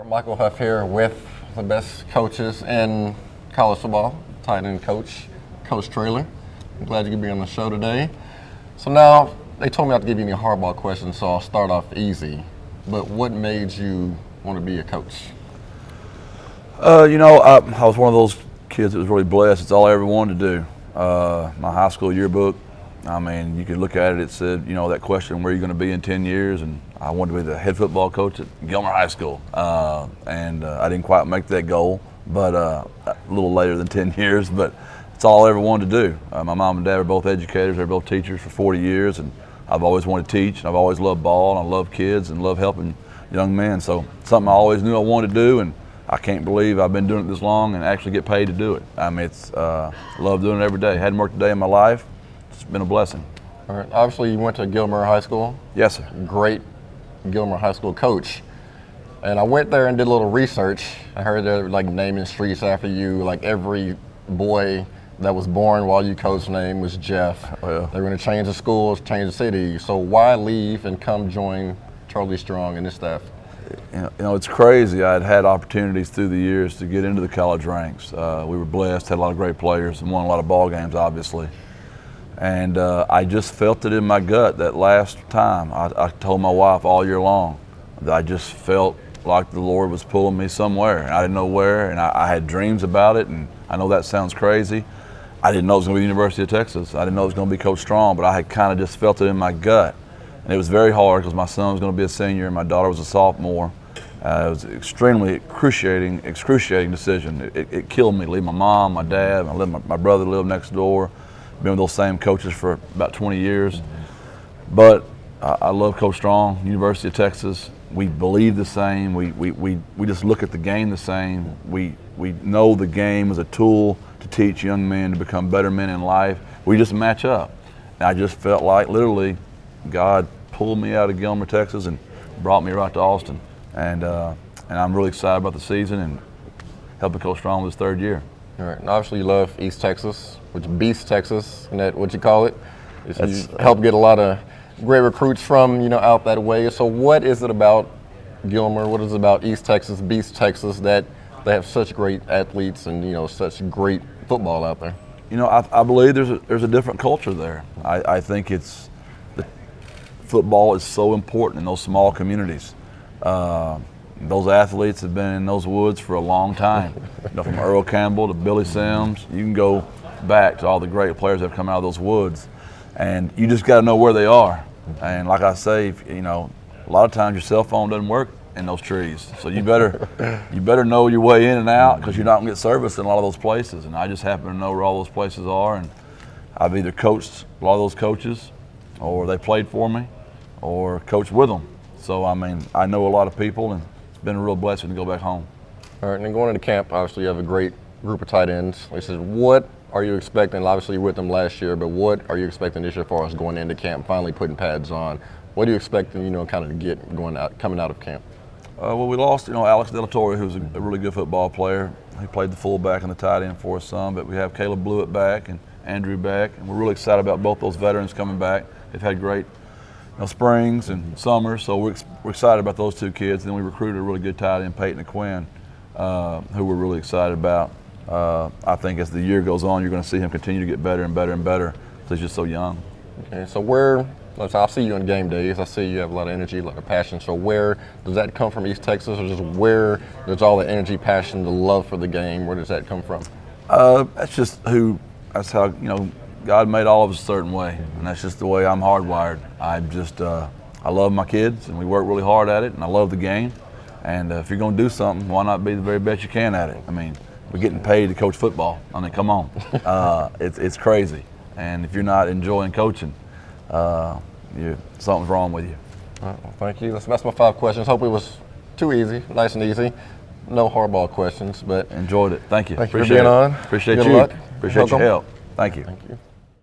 Michael Huff here with the best coaches in college football, tight end coach, Coach Traylor. I'm glad you could be on the show today. So now, they told me not to give you any hardball questions, so I'll start off easy. But what made you want to be a coach? I was one of those kids that was really blessed. It's all I ever wanted to do. My high school yearbook, you could look at it, it said, that question, where are you going to be in 10 years? And I wanted to be the head football coach at Gilmer High School. I didn't quite make that goal, but a little later than 10 years, but it's all I ever wanted to do. My mom and dad were both educators, they were both teachers for 40 years, and I've always wanted to teach, and I've always loved ball, and I love kids, and love helping young men. So something I always knew I wanted to do, and I can't believe I've been doing it this long and actually get paid to do it. I love doing it every day. Hadn't worked a day in my life. It's been a blessing. All right. Obviously, you went to Gilmer High School. Yes, sir. Great Gilmer High School coach. And I went there and did a little research. I heard they're like naming streets after you. Like every boy that was born while you coached name was Jeff. Oh, yeah. They were going to change the schools, change the city. So why leave and come join Charlie Strong and his staff? It's crazy. I'd had opportunities through the years to get into the college ranks. We were blessed, had a lot of great players, and won a lot of ball games, obviously. And I just felt it in my gut that last time. I told my wife all year long that I just felt like the Lord was pulling me somewhere, and I didn't know where, and I had dreams about it, and I know that sounds crazy. I didn't know it was going to be the University of Texas. I didn't know it was going to be Coach Strong, but I had kind of just felt it in my gut. And it was very hard because my son was going to be a senior and my daughter was a sophomore. It was an extremely excruciating decision. It killed me to leave my mom, my dad, my brother lived next door. Been with those same coaches for about 20 years. But I love Coach Strong, University of Texas. We believe the same. We just look at the game the same. We know the game is a tool to teach young men to become better men in life. We just match up. And I just felt like literally God pulled me out of Gilmer, Texas and brought me right to Austin. And I'm really excited about the season and helping Coach Strong with his third year. All right. And obviously, you love East Texas, which beats Texas, isn't that what you call it? You help get a lot of great recruits from, out that way. So what is it about Gilmer, what is it about East Texas, beats Texas, that they have such great athletes and, such great football out there? I believe there's a different culture there. I think football is so important in those small communities. Those athletes have been in those woods for a long time. From Earl Campbell to Billy Sims, you can go back to all the great players that have come out of those woods. And you just got to know where they are. And like I say, a lot of times your cell phone doesn't work in those trees. So you better know your way in and out because you're not going to get service in a lot of those places. And I just happen to know where all those places are. And I've either coached a lot of those coaches, or they played for me, or coached with them. So, I know a lot of people, and it's been a real blessing to go back home. All right, and then going into camp, obviously you have a great group of tight ends. Like I said, what are you expecting? Obviously you were with them last year, but what are you expecting this year for us going into camp, finally putting pads on? What are you expecting, kind of to get coming out of camp? We lost, Alex Delatorre, who's a really good football player. He played the fullback and the tight end for us some, but we have Caleb Blewett back and Andrew back, and we're really excited about both those veterans coming back. They've had great springs and summers, so we're excited about those two kids. And then we recruited a really good tight end, Peyton Quinn, who we're really excited about. I think as the year goes on, you're going to see him continue to get better and better and better because he's just so young. Okay, so I see you on game days. I see you have a lot of energy, a lot of passion. So where does that come from, East Texas, or just where there's all the energy, passion, the love for the game? Where does that come from? That's how, God made all of us a certain way, and that's just the way I'm hardwired. I love my kids, and we work really hard at it, and I love the game. And if you're going to do something, why not be the very best you can at it? We're getting paid to coach football. Come on. It's crazy. And if you're not enjoying coaching, something's wrong with you. All right, well, thank you. That's my 5 questions. Hope it was too easy, nice and easy. No hardball questions, but enjoyed it. Thank you. Thank you for being on. Appreciate Good you. luck. Appreciate your help. Thank you. Thank you.